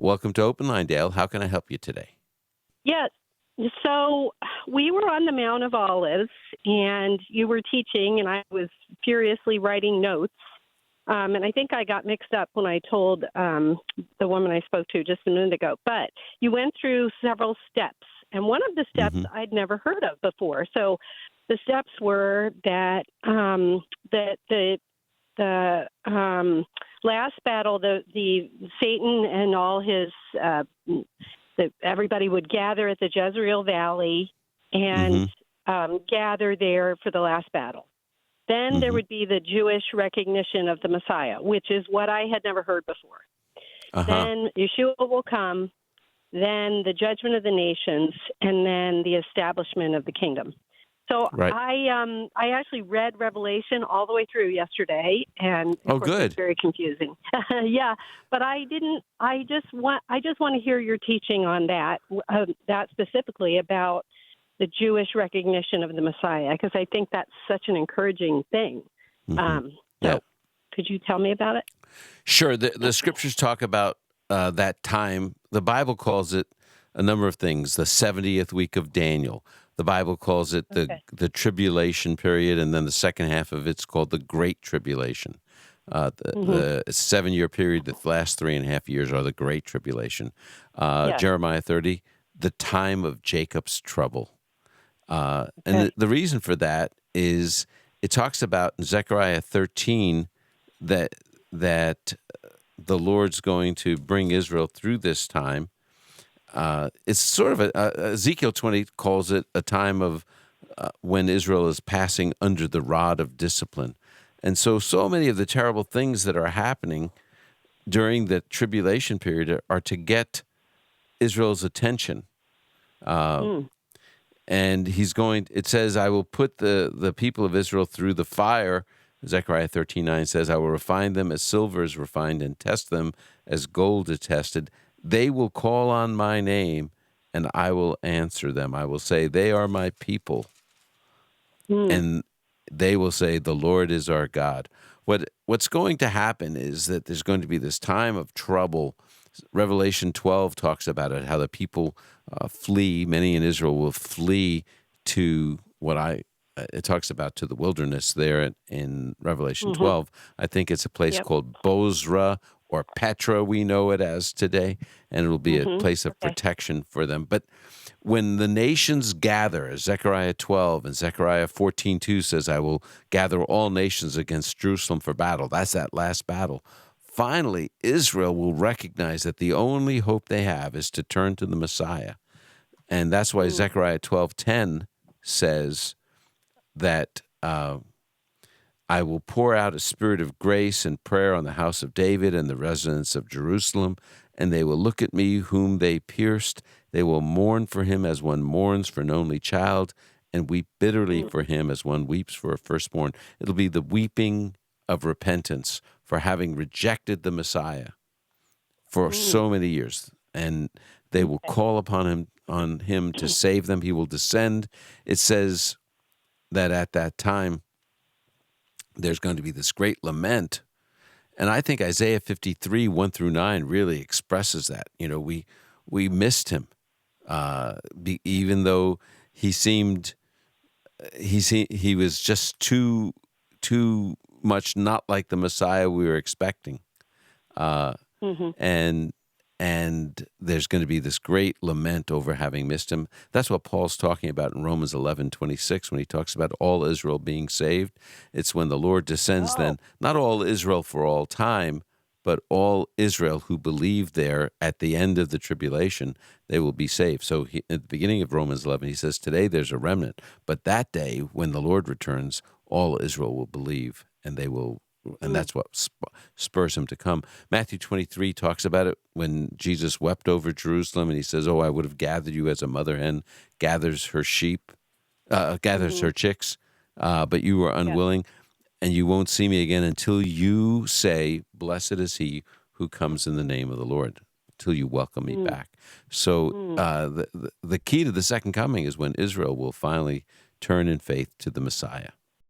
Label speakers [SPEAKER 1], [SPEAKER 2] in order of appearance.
[SPEAKER 1] Welcome to Open Line, Dale. How can I help you today?
[SPEAKER 2] Yes. So we were on the Mount of Olives, and you were teaching, and I was furiously writing notes. And I think I got mixed up when I told the woman I spoke to just a minute ago. But you went through several steps, and one of the steps I'd never heard of before. So the steps were that the last battle, the Satan and all his everybody would gather at the Jezreel Valley and gather there for the last battle. Then there would be the Jewish recognition of the Messiah, which is what I had never heard before. Then Yeshua will come, then the judgment of the nations, and then the establishment of the kingdom. So I actually read Revelation all the way through yesterday, and of course it's very confusing. Yeah, but I didn't. I just want to hear your teaching on that specifically about the Jewish recognition of the Messiah, because I think that's such an encouraging thing. So could you tell me about it?
[SPEAKER 1] Sure. The scriptures talk about that time. The Bible calls it a number of things. The 70th week of Daniel. The Bible calls it the tribulation period, and then the second half of it's called the Great Tribulation. The 7-year period, the last 3.5 years are the Great Tribulation. Jeremiah 30, the time of Jacob's trouble. And the reason for that is it talks about in Zechariah 13 that the Lord's going to bring Israel through this time. It's sort of Ezekiel 20 calls it a time of when Israel is passing under the rod of discipline. And so many of the terrible things that are happening during the tribulation period are to get Israel's attention. And it says, I will put the people of Israel through the fire. Zechariah 13:9 says, I will refine them as silver is refined and test them as gold is tested. They will call on my name, and I will answer them. I will say, they are my people. And they will say, the Lord is our God. What's going to happen is that there's going to be this time of trouble. Revelation 12 talks about it, how the people flee. Many in Israel will flee to it talks about to the wilderness there in Revelation 12. I think it's a place called Bozrah or Petra, we know it as today, and it will be a place of protection for them. But when the nations gather, as Zechariah 12 and Zechariah 14:2 says, I will gather all nations against Jerusalem for battle. That's that last battle. Finally, Israel will recognize that the only hope they have is to turn to the Messiah. And that's why Zechariah 12:10 says that I will pour out a spirit of grace and prayer on the house of David and the residents of Jerusalem, and they will look at me whom they pierced. They will mourn for him as one mourns for an only child, and weep bitterly for him as one weeps for a firstborn. It'll be the weeping of repentance for having rejected the Messiah for so many years. And they will call upon him to save them. He will descend. It says that at that time, there's going to be this great lament. And I think Isaiah 53, 1-9 really expresses that. You know, we missed him, even though he was just too much not like the Messiah we were expecting. And there's going to be this great lament over having missed him. That's what Paul's talking about in Romans 11:26 when he talks about all Israel being saved. It's when the Lord descends then, not all Israel for all time, but all Israel who believe there at the end of the tribulation, they will be saved. So at the beginning of Romans 11, he says, today there's a remnant, but that day when the Lord returns, all Israel will believe, and they will. And that's what spurs him to come. Matthew 23 talks about it when Jesus wept over Jerusalem, and he says, "Oh, I would have gathered you as a mother hen gathers her sheep, gathers her chicks, but you were unwilling, and you won't see me again until you say, 'Blessed is he who comes in the name of the Lord,' till you welcome me back." So the key to the second coming is when Israel will finally turn in faith to the Messiah.